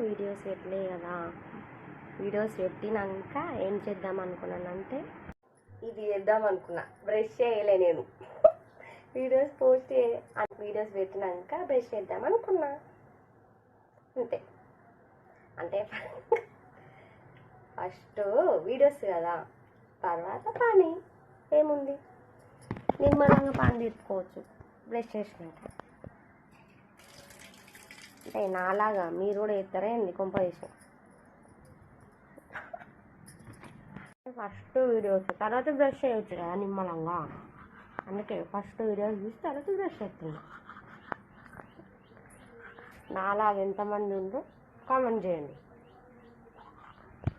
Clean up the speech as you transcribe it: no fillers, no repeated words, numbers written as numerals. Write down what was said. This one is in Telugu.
వీడియోస్ పెట్టలే కదా. వీడియోస్ పెట్టినాక ఏం చేద్దాం అనుకున్నానంటే ఇది చేద్దాం అనుకున్నా. బ్రష్ చేయలే నేను. వీడియోస్ వీడియోస్ పెట్టినాక బ్రష్ చేద్దాం అనుకున్నా అంతే. అంటే ఫస్ట్ వీడియోస్ కదా, తర్వాత పని ఏముంది, నిమ్మలంగా పని తీసుకోవచ్చు బ్రష్ చేసినాక. అంటే నాలాగా మీరు కూడా చేస్తారా ఏంది కొంప చేసి? ఫస్ట్ వీడియోస్ తర్వాత బ్రష్ చేయవచ్చు కదా నిమ్మలంగా. అందుకే ఫస్ట్ వీడియోస్ చూసి తర్వాత బ్రష్ చేస్తున్నా. నాలాగా ఎంతమంది ఉందో కామెంట్ చేయండి.